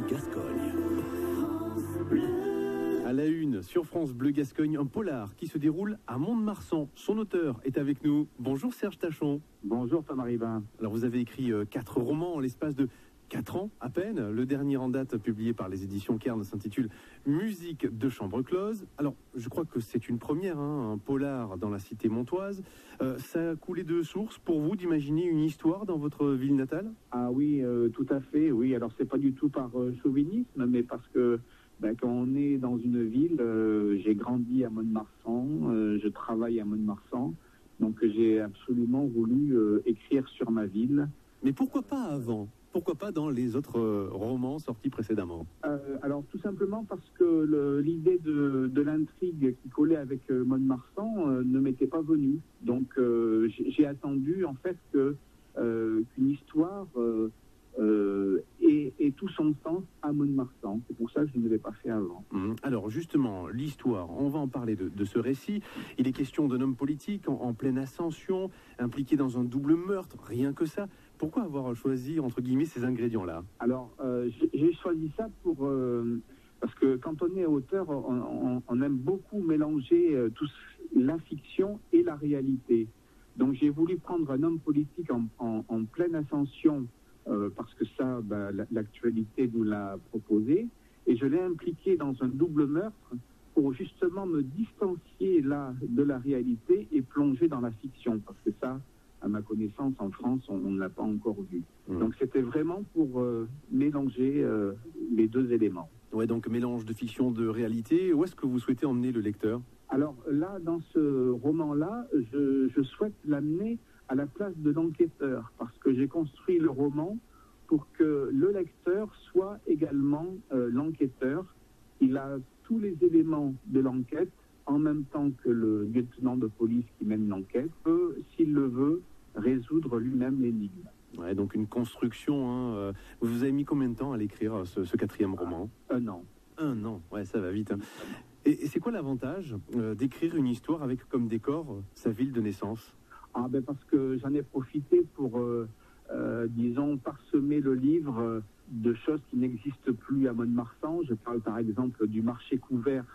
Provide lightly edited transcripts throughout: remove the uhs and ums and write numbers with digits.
Gascogne. À la une, sur France Bleu Gascogne, un polar qui se déroule à Mont-de-Marsan. Son auteur est avec nous. Bonjour Serge Tachon. Bonjour Thomas Rivin. Alors vous avez écrit 4 romans en l'espace de 4 ans à peine. Le dernier en date publié par les éditions Cairn s'intitule Musique de chambre close. Alors je crois que c'est une première, un polar dans la cité montoise. Ça a coulé de source pour vous d'imaginer une histoire dans votre ville natale? Ah oui, tout à fait, oui. Alors c'est pas du tout par chauvinisme, mais parce que quand on est dans une ville, j'ai grandi à Mont-de-Marsan, je travaille à Mont-de-Marsan, donc j'ai absolument voulu écrire sur ma ville. Mais pourquoi pas avant? Pourquoi pas dans les autres romans sortis précédemment? Alors tout simplement parce que l'idée de l'intrigue qui collait avec Mont-de-Marsan ne m'était pas venue. Donc j'ai attendu en fait qu'une histoire ait tout son sens à Mont-de-Marsan. C'est pour ça que je ne l'ai pas fait avant. Alors justement, l'histoire, on va en parler de ce récit. Il est question d'un homme politique en pleine ascension, impliqué dans un double meurtre, rien que ça. Pourquoi avoir choisi, entre guillemets, ces ingrédients-là? Alors, j'ai choisi ça parce que quand on est auteur, on aime beaucoup mélanger la fiction et la réalité. Donc, j'ai voulu prendre un homme politique en pleine ascension, parce que ça, l'actualité nous l'a proposé, et je l'ai impliqué dans un double meurtre pour justement me distancier là de la réalité et plonger dans la fiction, parce que ça, à ma connaissance, en France, on ne l'a pas encore vu. Donc c'était vraiment pour mélanger les deux éléments. Ouais, donc mélange de fiction, de réalité. Où est-ce que vous souhaitez emmener le lecteur? Alors là, dans ce roman-là, je souhaite l'amener à la place de l'enquêteur, parce que j'ai construit le roman pour que le lecteur soit également l'enquêteur. Il a tous les éléments de l'enquête, en même temps que le lieutenant de police qui mène l'enquête peut, s'il le veut, résoudre lui-même l'énigme. Ouais, donc une construction. Vous avez mis combien de temps à l'écrire, ce 4e roman? 1 an. 1 an, ouais, ça va vite. Et c'est quoi l'avantage d'écrire une histoire avec comme décor sa ville de naissance? Parce que j'en ai profité pour, disons, parsemer le livre de choses qui n'existent plus à Mont-de-Marsan. Je parle par exemple du marché couvert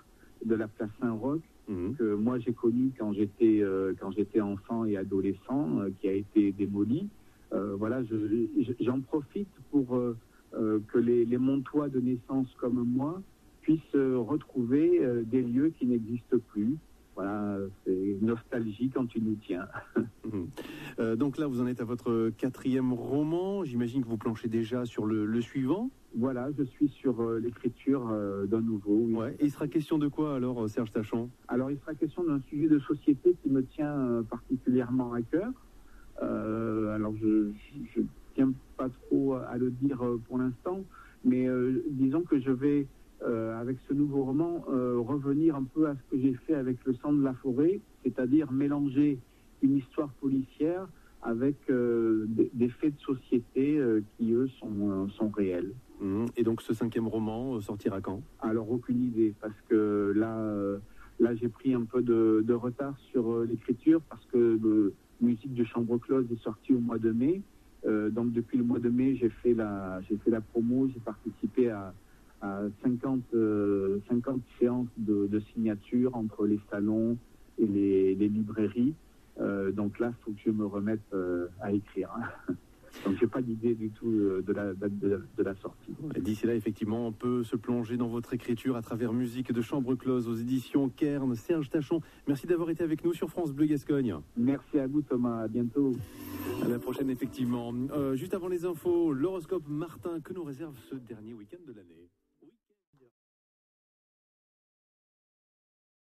de la place Saint-Roch, que moi j'ai connu quand j'étais enfant et adolescent, qui a été démoli. Voilà, j'en profite pour que les Montois de naissance comme moi puissent retrouver des lieux qui n'existent plus. Voilà, c'est nostalgie quand tu nous tiens. Donc là, vous en êtes à votre 4e roman. J'imagine que vous planchez déjà sur le suivant. Voilà, je suis sur l'écriture d'un nouveau. Oui. Ouais. Et il sera question de quoi alors, Serge Tachon? Alors, il sera question d'un sujet de société qui me tient particulièrement à cœur. Alors, je tiens pas trop à le dire pour l'instant, mais disons que je vais, avec ce nouveau roman, revenir un peu à ce que j'ai fait avec Le sang de la forêt, c'est-à-dire mélanger une histoire policière avec des faits de société qui, eux, sont réels. Et donc ce 5e roman sortira quand? Alors aucune idée, parce que là j'ai pris un peu de retard sur l'écriture, parce que Musique de chambre close est sorti au mois de mai. Donc depuis le mois de mai, j'ai fait la promo, j'ai participé à 50 séances de signature entre les salons et les librairies. Donc là, il faut que je me remette à écrire. Donc j'ai pas d'idée du tout de la date de la sortie. D'ici là, effectivement, on peut se plonger dans votre écriture à travers Musique de chambre close aux éditions Cairn. Serge Tachon, merci d'avoir été avec nous sur France Bleu Gascogne. Merci à vous Thomas, à bientôt. À la prochaine effectivement. Juste avant les infos, l'horoscope Martin que nous réserve ce dernier week-end de l'année.